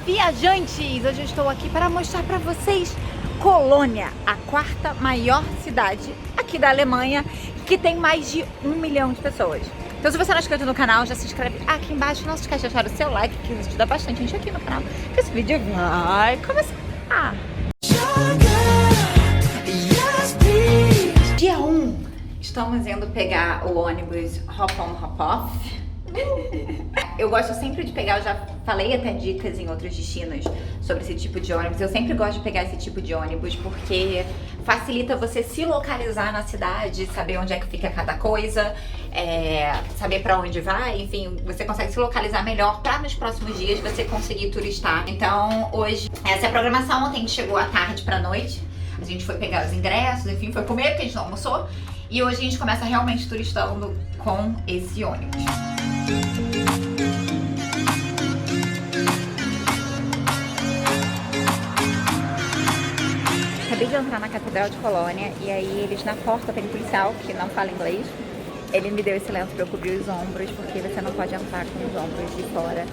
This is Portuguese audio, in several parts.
viajantes! Hoje eu estou aqui para mostrar para vocês Colônia, a quarta maior cidade aqui da Alemanha, que tem mais de 1 milhão de pessoas. Então se você não é inscrito no canal, já se inscreve aqui embaixo. Não se esquece de deixar o seu like, que isso ajuda bastante gente aqui no canal. Que esse vídeo vai começar! Dia 1, estamos indo pegar o ônibus Hop on, Hop off. Eu gosto sempre de pegar, eu já falei até dicas em outros destinos sobre esse tipo de ônibus. Eu sempre gosto de pegar esse tipo de ônibus porque facilita você se localizar na cidade, saber onde é que fica cada coisa, saber pra onde vai, enfim, você consegue se localizar melhor pra nos próximos dias você conseguir turistar. Então hoje, essa é a programação. Ontem a gente chegou à tarde pra noite, a gente foi pegar os ingressos, enfim, foi comer porque a gente não almoçou. E hoje a gente começa realmente turistando com esse ônibus. Acabei de entrar na Catedral de Colônia e aí eles na porta tem um policial que não fala inglês. Ele me deu esse lenço para eu cobrir os ombros, porque você não pode entrar com os ombros de fora.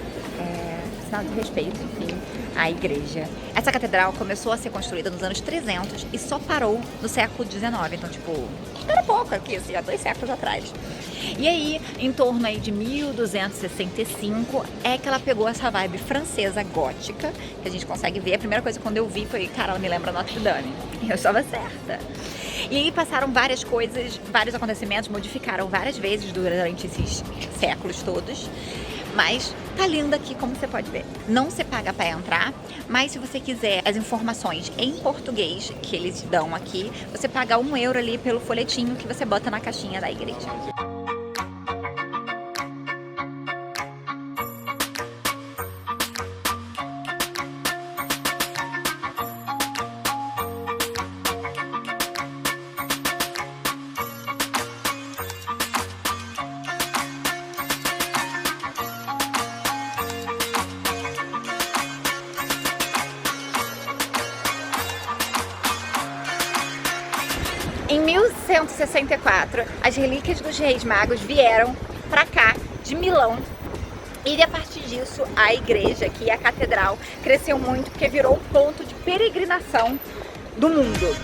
Sinal de respeito, enfim, à igreja. Essa catedral começou a ser construída nos anos 300 e só parou no século XIX. Então, tipo, espera pouco aqui, assim, há 2 séculos atrás. E aí, em torno aí de 1265, é que ela pegou essa vibe francesa gótica, que a gente consegue ver. A primeira coisa quando eu vi foi, cara, ela me lembra Notre Dame. E eu estava certa. E aí passaram várias coisas, vários acontecimentos, modificaram várias vezes durante esses séculos todos. Mas tá linda aqui, como você pode ver. Não se paga para entrar, mas se você quiser as informações em português que eles dão aqui, você paga €1 ali pelo folhetinho que você bota na caixinha da igreja. Em 1164, as relíquias dos Reis Magos vieram para cá, de Milão, e a partir disso a igreja, que é a catedral, cresceu muito porque virou um ponto de peregrinação do mundo.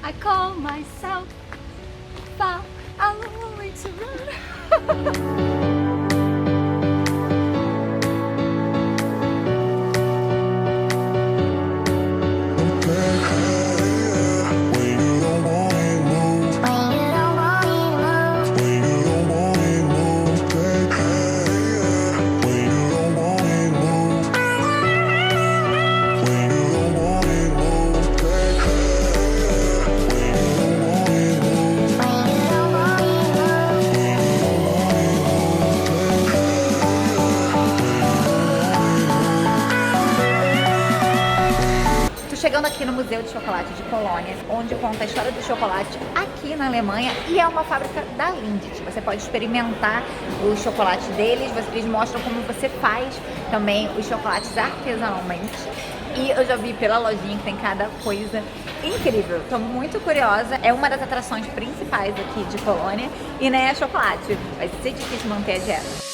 I call myself far away to run. Chegando aqui no Museu de Chocolate de Colônia, onde conta a história do chocolate aqui na Alemanha, e é uma fábrica da Lindt. Você pode experimentar o chocolate deles, eles mostram como você faz também os chocolates artesanalmente. E eu já vi pela lojinha que tem cada coisa incrível. Estou muito curiosa, é uma das atrações principais aqui de Colônia e nem é chocolate, vai ser difícil manter a dieta.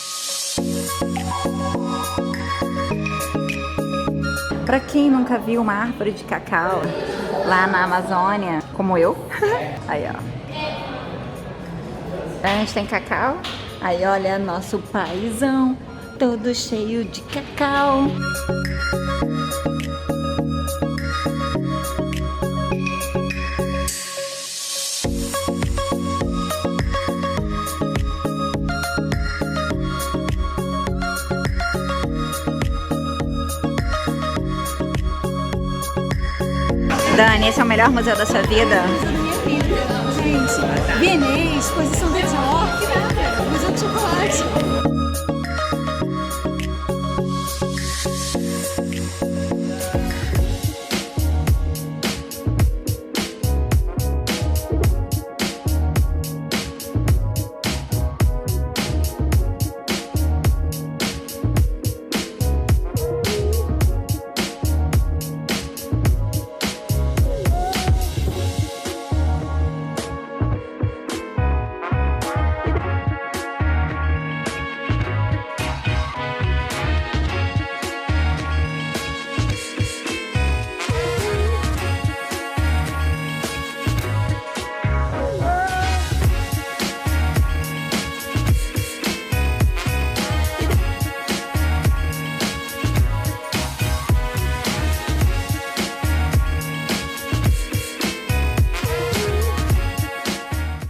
Pra quem nunca viu uma árvore de cacau lá na Amazônia, como eu, aí ó, a gente tem cacau, aí olha nosso paizão, todo cheio de cacau. Dani, esse é o melhor museu da sua vida? Gente, Vienê, exposição de Dior, que nada, museu de chocolate.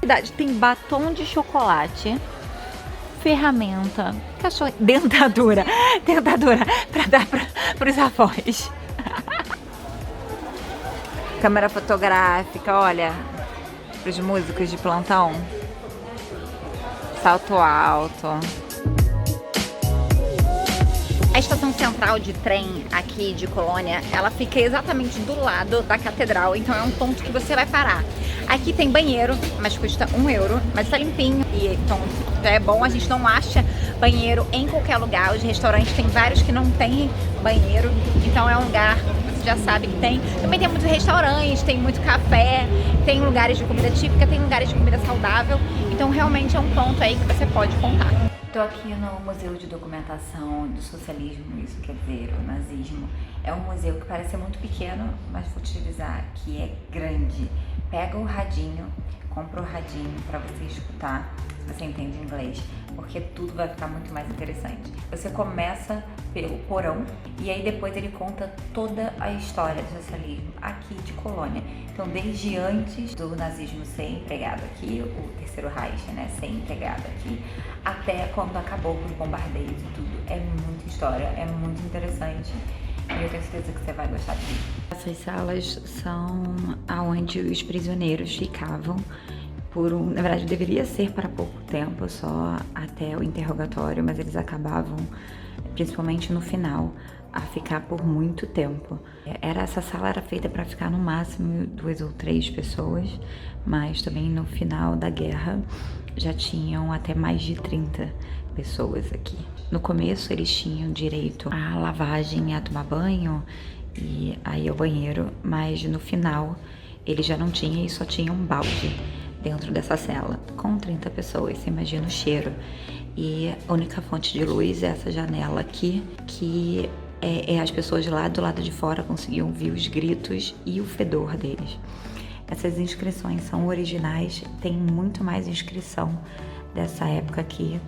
novidade. Tem batom de chocolate, ferramenta, cachorro, dentadura pra dar pros avós. Câmera fotográfica, olha, pros músicos de plantão. Salto alto. A estação central de trem aqui de Colônia, ela fica exatamente do lado da catedral, então é um ponto que você vai parar. Aqui tem banheiro, mas custa €1, mas tá limpinho, e então é bom. A gente não acha banheiro em qualquer lugar. Os restaurantes tem vários que não tem banheiro, então é um lugar, você já sabe que tem. Também tem muitos restaurantes, tem muito café, tem lugares de comida típica, tem lugares de comida saudável, então realmente é um ponto aí que você pode contar. Estou aqui no Museu de Documentação do Socialismo, isso quer dizer, o nazismo. É um museu que parece ser muito pequeno, mas vou te avisar que é grande. Pega o radinho, compra o radinho para você escutar, se você entende inglês, porque tudo vai ficar muito mais interessante. Você começa pelo porão e aí depois ele conta toda a história do socialismo aqui de Colônia. Então, desde antes do nazismo ser empregado aqui, o Terceiro Reich, né, ser empregado aqui, até quando acabou com os bombardeios e tudo. É muita história, é muito interessante. E eu tenho certeza que você vai gostar disso. Essas salas são aonde os prisioneiros ficavam na verdade deveria ser para pouco tempo, só até o interrogatório, mas eles acabavam, principalmente no final, a ficar por muito tempo. Essa sala era feita para ficar no máximo 2 ou 3 pessoas, mas também no final da guerra já tinham até mais de 30 pessoas aqui. No começo eles tinham direito à lavagem, a tomar banho e aí ao banheiro, mas no final eles já não tinham e só tinham um balde dentro dessa cela, com 30 pessoas, você imagina o cheiro. E a única fonte de luz é essa janela aqui, que as pessoas lá do lado de fora conseguiam ouvir os gritos e o fedor deles. Essas inscrições são originais, tem muito mais inscrição dessa época aqui,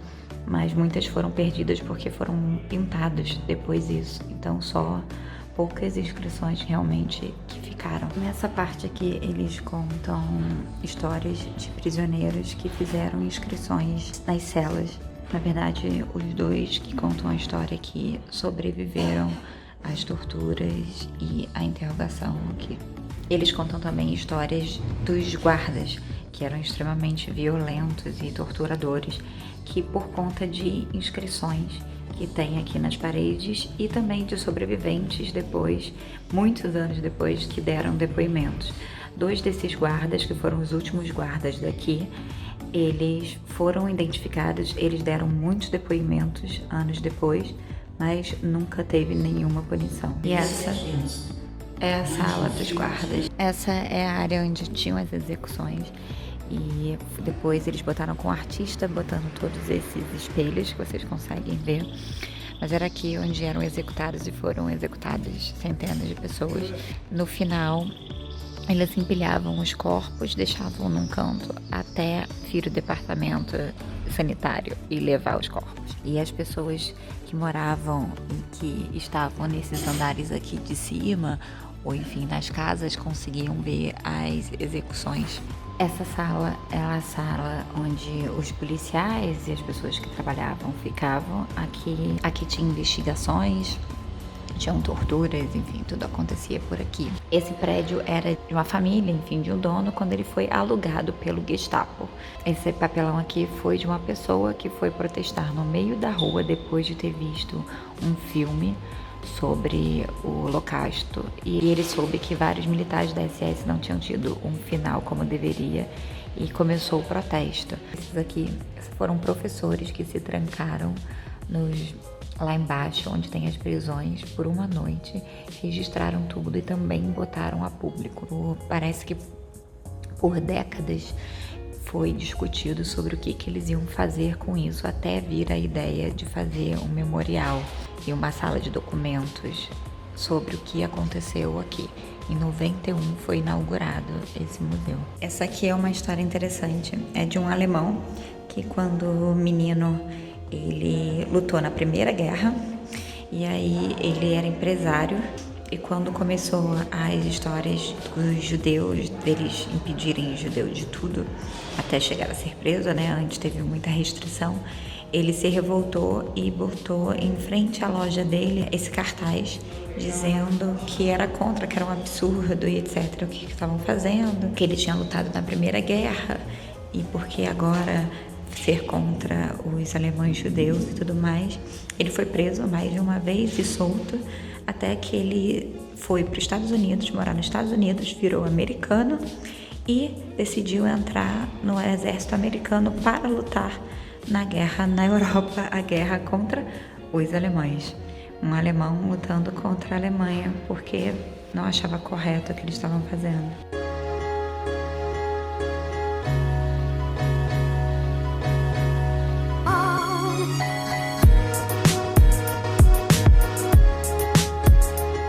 mas muitas foram perdidas porque foram pintadas depois disso, então só poucas inscrições realmente que ficaram. Nessa parte aqui eles contam histórias de prisioneiros que fizeram inscrições nas celas. Na verdade, os dois que contam a história aqui sobreviveram às torturas e à interrogação aqui. Eles contam também histórias dos guardas, que eram extremamente violentos e torturadores, que por conta de inscrições que tem aqui nas paredes e também de sobreviventes depois, muitos anos depois, que deram depoimentos. 2 desses guardas, que foram os últimos guardas daqui, eles foram identificados, eles deram muitos depoimentos anos depois, mas nunca teve nenhuma punição. E essa é a sala dos guardas. Essa é a área onde tinham as execuções. E depois eles botaram com o artista, botando todos esses espelhos que vocês conseguem ver. Mas era aqui onde eram executados e foram executadas centenas de pessoas. No final, eles empilhavam os corpos, deixavam num canto até vir o departamento sanitário e levar os corpos. E as pessoas que moravam e que estavam nesses andares aqui de cima, ou enfim, nas casas, conseguiam ver as execuções. Essa sala é a sala onde os policiais e as pessoas que trabalhavam ficavam. Aqui tinha investigações, tinham torturas, enfim, tudo acontecia por aqui. Esse prédio era de uma família, enfim, de um dono, quando ele foi alugado pelo Gestapo. Esse papelão aqui foi de uma pessoa que foi protestar no meio da rua depois de ter visto um filme sobre o Holocausto, e ele soube que vários militares da SS não tinham tido um final como deveria e começou o protesto. Esses aqui foram professores que se trancaram lá embaixo, onde tem as prisões, por uma noite, registraram tudo e também botaram a público. Parece que por décadas foi discutido sobre o que eles iam fazer com isso, até vir a ideia de fazer um memorial e uma sala de documentos sobre o que aconteceu aqui. Em 91 foi inaugurado esse museu. Essa aqui é uma história interessante. É de um alemão que, quando menino, ele lutou na Primeira Guerra e aí ele era empresário E quando começou as histórias dos judeus, deles impedirem os judeus de tudo, até chegar a ser preso, né? Antes teve muita restrição. Ele se revoltou e botou em frente à loja dele esse cartaz dizendo que era contra, que era um absurdo e etc. O que estavam fazendo, que ele tinha lutado na Primeira Guerra e porque agora ser contra os alemães judeus e tudo mais. Ele foi preso mais de uma vez e solto, até que ele foi para os Estados Unidos, morar nos Estados Unidos, virou americano e decidiu entrar no exército americano para lutar na guerra na Europa, a guerra contra os alemães. Um alemão lutando contra a Alemanha porque não achava correto o que eles estavam fazendo.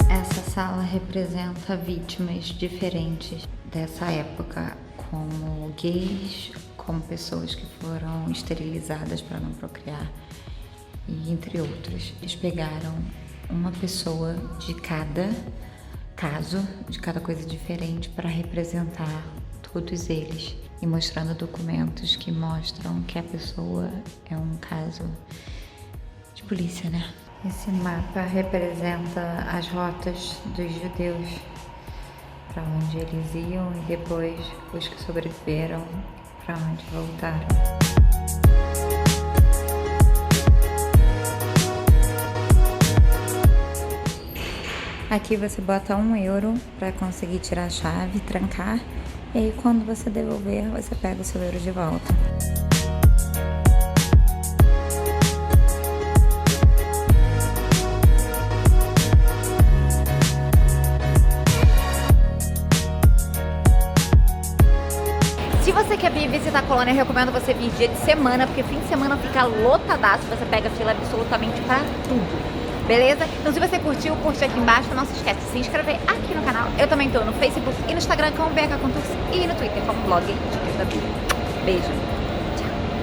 Essa sala representa vítimas diferentes dessa época, como gays, como pessoas que foram esterilizadas para não procriar, e entre outros. Eles pegaram uma pessoa de cada caso, de cada coisa diferente, para representar todos eles, e mostrando documentos que mostram que a pessoa é um caso de polícia, né? Esse mapa representa as rotas dos judeus, para onde eles iam e depois os que sobreviveram, para onde voltaram. Aqui você bota €1 para conseguir tirar a chave, trancar, e aí quando você devolver, você pega o seu euro de volta. Se você quer vir visitar a colônia, eu recomendo você vir dia de semana, porque fim de semana fica lotadaço, você pega fila absolutamente para tudo. Beleza? Então se você curtiu, curte aqui embaixo, não se esquece de se inscrever aqui no canal. Eu também tô no Facebook e no Instagram como BH Contours e no Twitter como blog de Beijo!